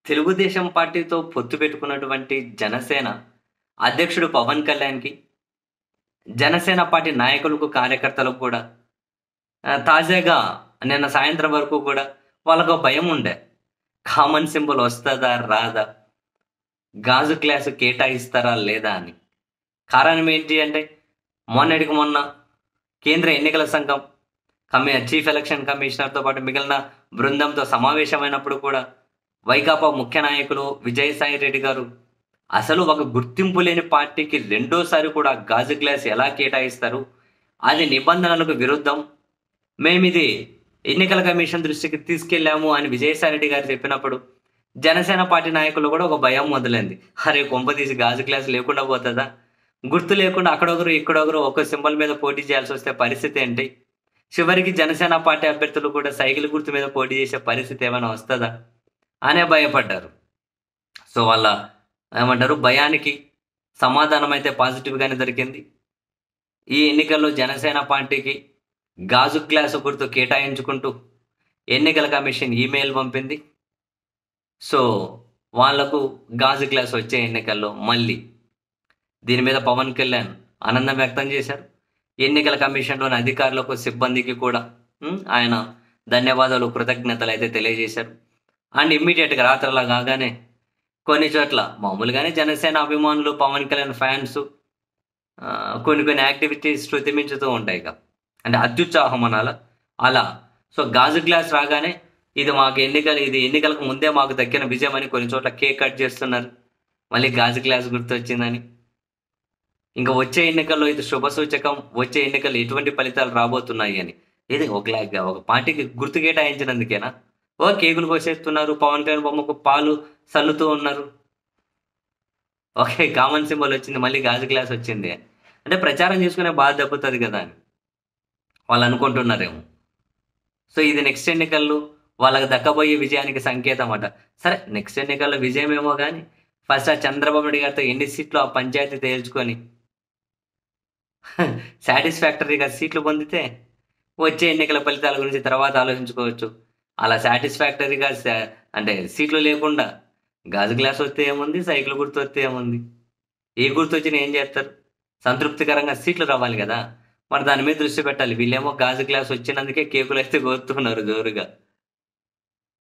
తెలుగుదేశం పార్టీతో పొత్తు పెట్టుకున్నటువంటి జనసేన అధ్యక్షుడు పవన్ కళ్యాణ్‌కి, జనసేన పార్టీ నాయకులకు, కార్యకర్తలకు కూడా తాజాగా నిన్న సాయంత్రం వరకు కూడా వాళ్ళకో భయం ఉండే. కామన్ సింబల్ వస్తదా? రాదా? గాజు గ్లాసు కేటాయిస్తారా? లేదా? అని. కారణం ఏంటి అంటే మొన్నటికి మొన్న కేంద్ర ఎన్నికల సంఘం చీఫ్ ఎలక్షన్ కమిషనర్‌తో పాటు మిగిలిన బృందంతో సమావేశమైనప్పుడు కూడా వైకాపా ముఖ్య నాయకులు విజయసాయి రెడ్డి గారు అసలు ఒక గుర్తింపు లేని పార్టీకి రెండోసారి కూడా గాజు గ్లాస్ ఎలా కేటాయిస్తారు? అది నిబంధనలకు విరుద్ధం. మేమిది ఎన్నికల కమిషన్ దృష్టికి తీసుకెళ్ళాము అని విజయసాయి రెడ్డి గారు చెప్పినప్పుడు జనసేన పార్టీ నాయకులు కూడా ఒక భయం మొదలైంది. అరే కొంపదీసి గాజు గ్లాస్ లేకుండా పోతదా? గుర్తు లేకుండా అక్కడొకరు, ఇక్కడొకరు ఒక సింబల్ మీద పోటీ చేయాల్సి వస్తే పరిస్థితి ఏంటి? చివరికి జనసేన పార్టీ అభ్యర్థులు కూడా సైకిల్ గుర్తు మీద పోటీ చేసే పరిస్థితి ఏమైనా వస్తదా? అనే భయపడ్డారు. సో, వాళ్ళ ఏమంటారు భయానికి సమాధానం అయితే పాజిటివ్‌గానే దొరికింది. ఈ ఎన్నికల్లో జనసేన పార్టీకి గాజు గ్లాసు గుర్తు కేటాయించుకుంటూ ఎన్నికల కమిషన్ ఈమెయిల్ పంపింది. సో, వాళ్లకు గాజు గ్లాస్ వచ్చే ఎన్నికల్లో మళ్ళీ. దీని మీద పవన్ కళ్యాణ్ ఆనందం వ్యక్తం చేశారు. ఎన్నికల కమిషన్‌లోని అధికారులకు, సిబ్బందికి కూడా ఆయన ధన్యవాదాలు, కృతజ్ఞతలైతే తెలియజేశారు. అండ్ ఇమ్మీడియేట్‌గా రాత్రలా కాగానే కొన్ని చోట్ల మామూలుగానే జనసేన అభిమానులు, పవన్ కళ్యాణ్ ఫ్యాన్స్ కొన్ని యాక్టివిటీస్ శృతిమించుతూ ఉంటాయి ఇక. అంటే అత్యుత్సాహం అనాలా? అలా. సో, గాజు గ్లాస్ రాగానే ఇది ఎన్నికలకు ముందే మాకు దక్కిన విజయం అని కొన్ని చోట్ల కేక్ కట్ చేస్తున్నారు. మళ్ళీ గాజు గ్లాస్ గుర్తొచ్చిందని. ఇంకా వచ్చే ఎన్నికల్లో ఇది శుభసూచకం. వచ్చే ఎన్నికల్లో ఎటువంటి ఫలితాలు రాబోతున్నాయి అని. ఇది ఒక పార్టీకి గుర్తు కేటాయించినందుకేనా? కేకులు కోసేస్తున్నారు. పవన్ కళ్యాణ్ బొమ్మకు పాలు సల్లుతూ ఉన్నారు. ఓకే, కామన్ సింబల్ వచ్చింది, మళ్ళీ గాజు గ్లాస్ వచ్చింది. అంటే ప్రచారం చేసుకునే బాధ దెబ్బతుంది కదా అని వాళ్ళు అనుకుంటున్నారేమో. సో, ఇది నెక్స్ట్ ఎన్నికల్లో వాళ్ళకి దక్కబోయే విజయానికి సంకేతం అట. సరే, నెక్స్ట్ ఎన్నికల్లో విజయమేమో కానీ ఫస్ట్ ఆ చంద్రబాబు నాయుడు గారితో ఎన్ని సీట్లు ఆ పంచాయతీ తేల్చుకొని సాటిస్ఫాక్టరీగా సీట్లు పొందితే వచ్చే ఎన్నికల ఫలితాల గురించి తర్వాత ఆలోచించుకోవచ్చు. అలా సాటిస్ఫాక్టరీగా అంటే సీట్లు లేకుండా గాజు గ్లాస్ వస్తే ఏముంది, సైకిల్ గుర్తు వస్తే ఏముంది? ఏ గుర్తు వచ్చినా ఏం చేస్తారు? సంతృప్తికరంగా సీట్లు రావాలి కదా. మరి దాని మీద దృష్టి పెట్టాలి. వీళ్ళేమో గాజు గ్లాస్ వచ్చినందుకే కేకులు అయితే కోరుతున్నారు జోరుగా.